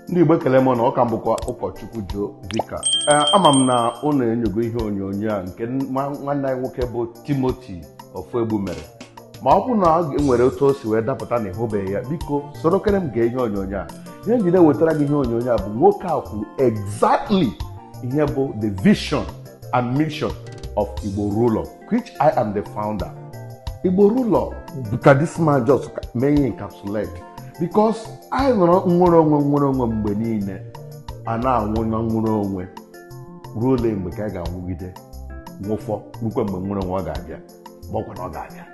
Ndị Igbo ekele m na ọ ka mbụkwa ụkọchukwu Jo Vika. Ama m na unu enyogo ihe onyonyo a nke nwanne anyị nwoke bụ Timothy Ofuegbu mere. Ma ọ bụ na nwere otu o si wee dapụta na ịhụbeghị ya, biko soro kere m gee ihe onyonyo a. Ihe njide wetara gị ihe onyonyo a bụ nwoke a kwuru exactly ihe bụ the vision and mission of Igbo Rule Law, which I am the founder. Igbo Rule Law, because this man just may encapsulate. Because I nwere onwe mgbe niile a na-anwụ na nwere onwe ruo ole mgbe ka a ga-anwụgide nwụfọ nkwe mgbe nwere onwe ọ ga-abịa gbakwa na ọ ga-abịa.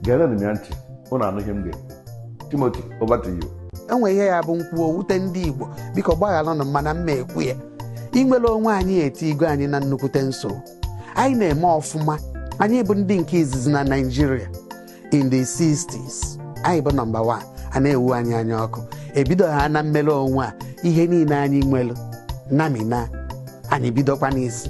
Gere na ya ntị ụnụ anụ ihe m ga-ekwu. Timothy, over to you. Enwe ihe ya bụ nkwuo wute ndị Igbo biko gbaghalụ na mana mma ekwu ya. Inwere onwe anyị etigo anyị na nnukwute nsogbu. Anyị na-eme ọfụma. Anyị bụ ndị nke izizi na Nigeria in the 60s. Anyị bụ number 1. A na-ewu anyị anya ọkụ. Ebido ha na mmele onwe a ihe niile anyị nwelu namina anyị bidokwa n'isi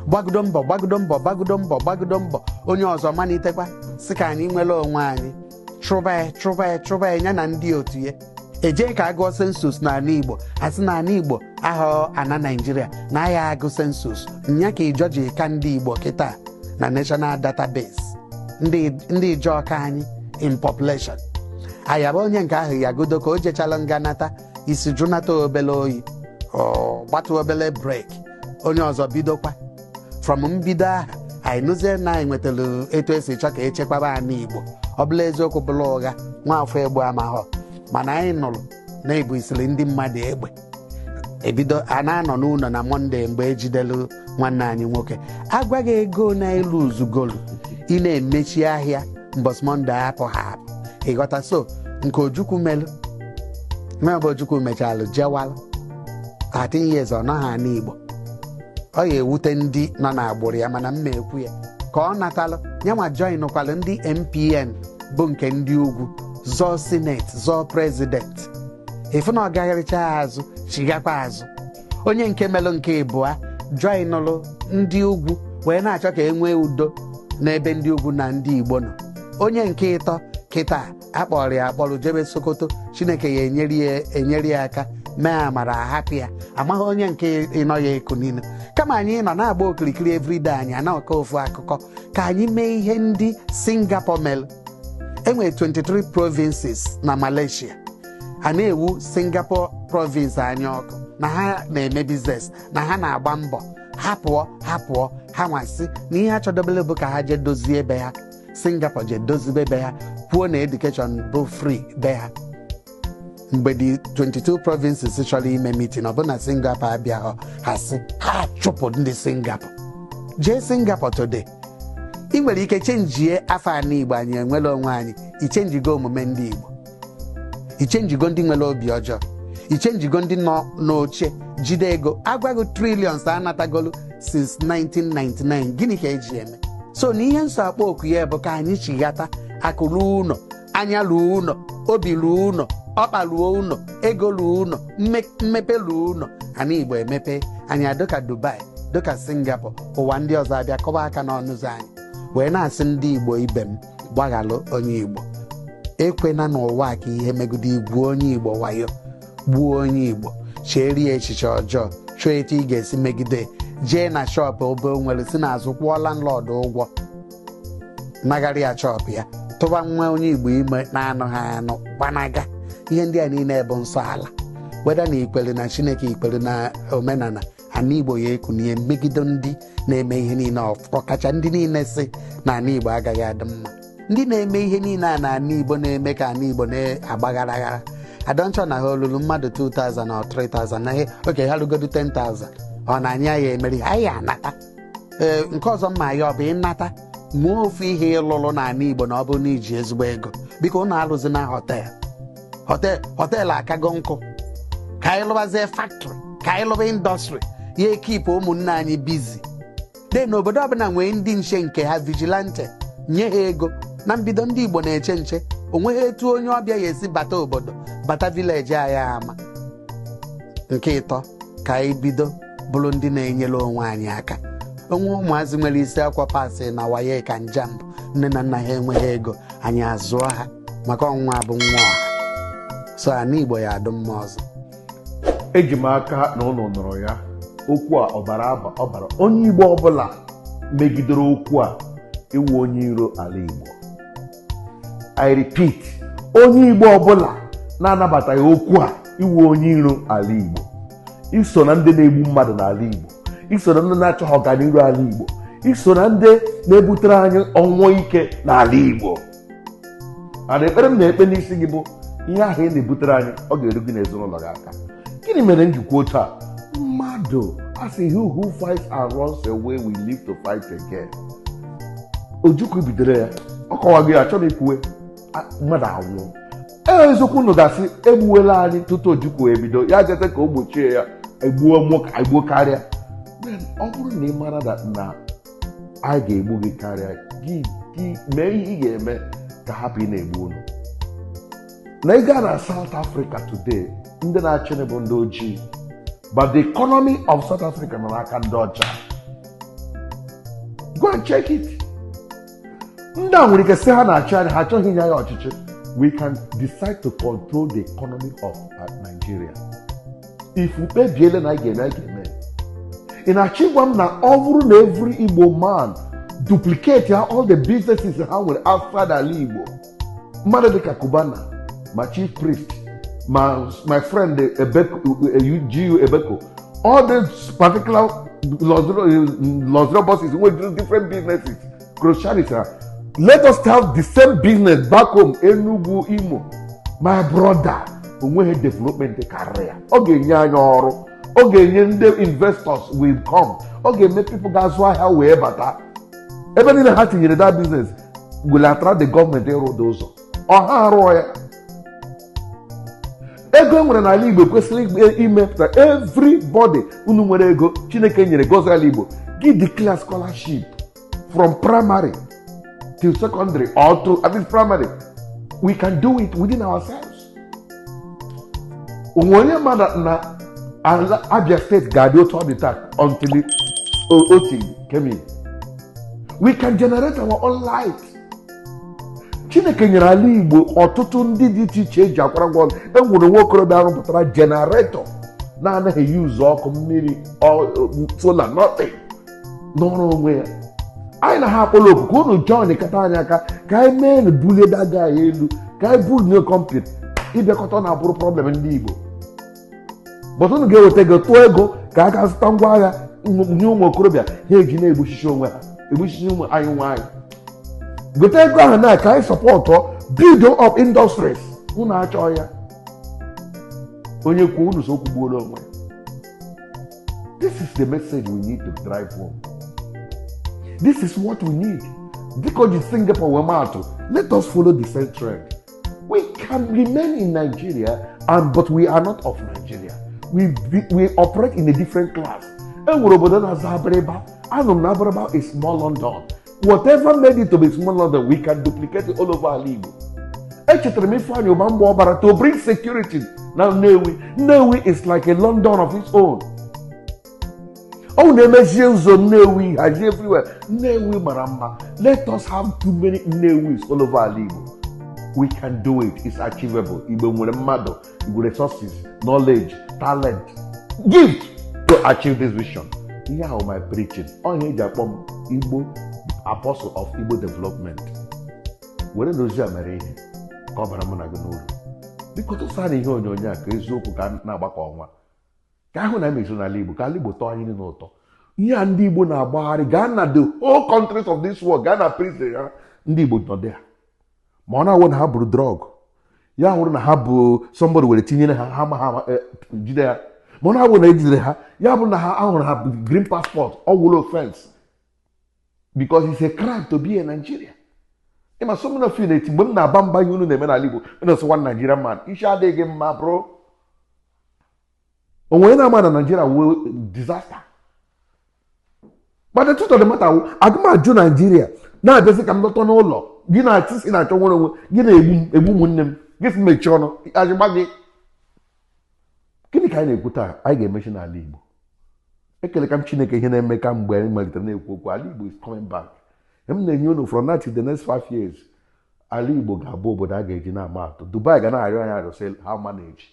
gbagodo mbọ onye ọzọ malitekwa sị ka anyị nwere onwe anyị chụba ya ya na ndị otu ya eje ka agụọ sensus n'ala Igbo asị na ala Igbo ahụ ana Nigeria na ya agụ sensus nya ka ịjọji ka ndị Igbo kịta na national database ndị ijọka anyị in population. Ayaba onye nke ahụ ya godo ka o jechala nganata isi jụnata obele oyi gbatu obele break onye ọzọ bidokwa from mbido ahụ anyị nụzie na anyị nwetara etu esi chọ ka echekwaba anyị Igbo ọ bụla eziokwu bụla ụgha Nwafọ Egbu amahọ mana anyị nụrụ na Igbo isiri ndị mmadụ egbe ebido a na-anọ n'ụlọ na Mọnde mgbe ejidelu nwanne anyị nwoke agwaghị ego na elu uzugolu ị na-emechi ahịa mbọsị Mọnde hapụ ịghọta so nke Ojukwu melu bụ Ojukwu mechalụ jewalụ 13 years ọ nọghị ana Igbo ọ ya ewute ndị nọ n'agbụrụ ya mana mma ekwu ya ka ọ natalụ nyanwa joinụkwalụ ndị MPN bụ nke ndị ugwu zọọ sineti zọọ prezident efu na ọ gagharịcha azụ chigakwa azụ onye nke melụ nke ịbụa joinụlụ ndị ugwu wee na-achọ ka e nwee udo n'ebe ndị ugwu na ndị Igbo nọ onye nke ịtọ kịta akpọrọ ya akpọrọ jebe Sokoto Chineke ya enyere ya aka mee amara hapụ ya amaghị onye nke ịnọ ya eku niile kama anyị nọ na-agba okirikiri everyday anyị ana-akọ ofu akụkọ ka anyị mee ihe ndị Singapore mel. Enwere 23 provinces na Malaysia a na-ewu Singapore province anya ọkụ na ha na-eme business na ha na-agba mbọ ha pụọ ha nwasị na ihe achọdobele bụ ka ha jee dozie ebe ha Singapore je dozibe be ha kwuo na education bụ free be ha mgbe the 22 provinces chọrọ ime meeting ọ bụ na Singapore abịa ha sị ha chụpụ ndị Singapore jee Singapore today ị nwere ike chenjie afọ ana Igbo anyị enwere onwe anyị ichenjigo omume ndị Igbo ichenjigo ndị nwere obi ọjọọ ichenjigo ndị nọ n'oche jide ego agwago trillions anatagolu since 1999 gịnị ka eji eme so na ihe nsọ akpọ oku ya bụ ka anyị chighata akụrụ ụnọ anya luo ụnọ obi luo ụnọ ọkpa luo ụnọ ego luo ụnọ mmepe luo ụnọ ana Igbo emepe anyị adọka Dubai dọka Singapore ụwa ndị ọzọ abịa kọba aka n'ọnụ ụzọ anyị wee na-asị ndị Igbo ibe m gbaghalụ onye Igbo ekwena n'ụwa ka ihe megide igwu onye Igbo wayo gbuo onye Igbo cheri echiche ọjọọ chọọ etu ị ga-esi megide jee na shọpụ obe nwere si n'azụ kwụọ landlord ụgwọ nagharị ya shọpụ ya tụba nwa onye Igbo ime na-anụghị anụ gbanaga ihe ndị a niile bụ nsọ ala weda na ikpere na Chineke ikpere na omenala ana Igbo ya ekunye megide ndị na-eme ihe niile ọkacha ndị niile si na ana Igbo agaghị adị mma ndị na-eme ihe niile a na ana Igbo na-eme ka ana Igbo na-agbagharaghara adọnchọ na ha olulu mmadụ 2,000 or 3,000 na ihe oke ha lugodo 10,000 ọ na anya ya emeri anyị anata nke ọzọ mma ya ọ bụ ịnata mụọ ofu ihe ịlụlụ na ana Igbo na ọ bụ na iji ezigbo ego biko ụnụ alụzi na họteelụ akago nkụ ka anyị lụbazie factory ka anyị lụba indọstrị ya ekipụ ụmụnne anyị bizi de n'obodo ọbụla nwee ndị nche nke ha vigilante nye ha ego na mbido ndị Igbo na-eche nche onweghị etu onye ọbịa ya esi bata obodo bata vileji anyị ama nke ịtọ ka anyị bido bụrụ ndị na-enyere onwe anyị aka onwe ụmụazị nwere isi akwa pasị na waye ka njambụ nne na nna ha enweghị ego anyị azụọ ha maka ọnwa bụ nwa ọha so ana Igbo ya adụ mma ọzọ. eji m aka na ụlọ nọrọ ya okwu a ọbara onye Igbo ọbụla megidere okwu a iwu onye iro ala Igbo. I repeat, onye Igbo ọbụla na-anabataghị okwu a iwu onye iro ala Igbo. Iso na ndị na-egbu mmadụ n'ala Igbo, iso na ndị na-achọghị ọganihu ala Igbo, iso na ndị na-ebutere anyị ọnwụ ike n'ala Igbo. Ana ekpere m na-ekpe n'isi gị bụ ihe ahụ ị na-ebutere anyị ọ ga-eru gị n'ezinụlọ gị aka. Gịnị mere njikwa otu a? Mmadụ asị he who fights and runs away will live to fight again. Ojukwu bidoro ya ọ kọwaghị ya achọghị ikwuwe mmadụ anwụ. Eziokwu unu gasị egbuwela anyị tutu Ojukwu ebido ya jete ka o gbochie ya egbuo karịa. Ọ bụrụ na ị mara na a ga-egbu gị karịa gị mee ihe ị ga-eme ka hapụ ị na-egbu unu. Na ị gaa na South Africa today, ndị na-achịrị bụ ndị ojii, but the economy of South Africa nọ n'aka ndị ọcha. Go and check it. Ndị a nwere ike sị ha na-achị anyị, ha achọghị inye anyị ọchịchị. We can decide to control the economy of Nigeria. If we kpebiele na anyị ga-eme. Ị na-achị gwa m na ọ bụrụ na every Igbo man duplicate all the businesses ha nwere outside ala Igbo, mmadụ dịka Cubana, my chief priest, my friend G.U. Ebeko, all these particular Lozro bosses who do different businesses, groceries. Let us have the same business back home, Enugu, Imo. My brother, onwe development career. Okay, nyanyoro. Okay, the investors will come. Okay, make people guys why how we better. Even in the heart in that business will attract the government those. Or how ego nwere n'ala Igbo kwesịrị imepụta everybody unu nwere ego Chineke nyere gozi ala Igbo give declare scholarship from primary till secondary or to at least primary. We can do it within ourselves. Onye mmadụ na Abia State ga-adị otu ọ dị taa until OT came in. We can generate our own light. Chineke nyere ala Igbo ọtụtụ ndị dị iche iche eji akwara ngwa ọrụ. Enwere nwa okorobịa arụpụtara generator na-anaghị use ọkụ mmiri solar nothing n'ọrụ onwe ya. Anyị na ha akpọrọ oku ka unu John kata anyị aka ka anyị mee na bulie daga anyị elu ka anyị build new complete ịbịakọta na-abụrụ problem ndị Igbo. But unu ga-eweta ego tụọ ego ka aka zụta ngwa agha nye ụmụ okorobịa ha eji na-egbuchichi onwe ha egbuchichi ụmụ anyị nwaanyị. Gote ego ahụ na ka anyị sọpọtụ build up industries. Unu achọ ya onye kwuo unu so kwugbuola onwe. This is the message we need to drive home. This is what we need. Because in Singapore, let us follow the same trend. We can remain in Nigeria, but we are not of Nigeria. We operate in a different class. And a small London. Whatever made it to be small London, we can duplicate it all over our Igbo. To bring security. Now Newi is like a London of its own. Oh, Newi has everywhere. Newi Maramba. Let us have too many Newis all over our Igbo. We can do it. It's achievable. Igbo resources, knowledge, talent, gift to achieve this vision. Here are my preaching. On here, Japan, Igbo, apostle of Igbo development. When those are married, cover a monagonol. Because of Sunday, you know, Kazuku can now back on one. Kahuna makes on a Libo, Kalibo, Tony Noto. Here and Dibo na Bari, Ghana, the whole countries of this world, Ghana prison, Ndibo not there. Mona won't have a drug. Ya wouldn't have somebody with a tin hammer, there. Mona won't have, ya wouldn't have green passport or wool offense. Because it's a crime to be a Nigerian. If I summon a few native, when I bamba you know the men I live, and that's one Nigerian man. You shall they get my bro. When I'm a Nigeria will disaster. But the truth of the matter, I come out to Nigeria. Now basically I'm not on all law. You know, it's in a town, you know, a woman, give me a channel, as a baggy. Can you kind of put I get mention a Libo? I can come Chineke here and make them wearing my Alibo is coming back. I'm the new from that to the next 5 years. Alibo Gabo, but I get in a mouth. Dubai, and I sell how manage.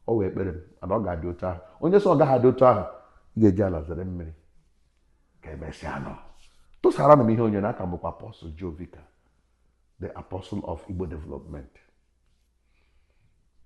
ọ wee ekpere m ana ọ ga-adị otu ahụ onye sọ ọ gaghị adị otu ahụ ị ga-eji ala zere mmiri ka emesịa nọ tụsara na m ihe onye n'aka m bụkwa Apostle Joe Vicar, the Apostle of Igbo Development.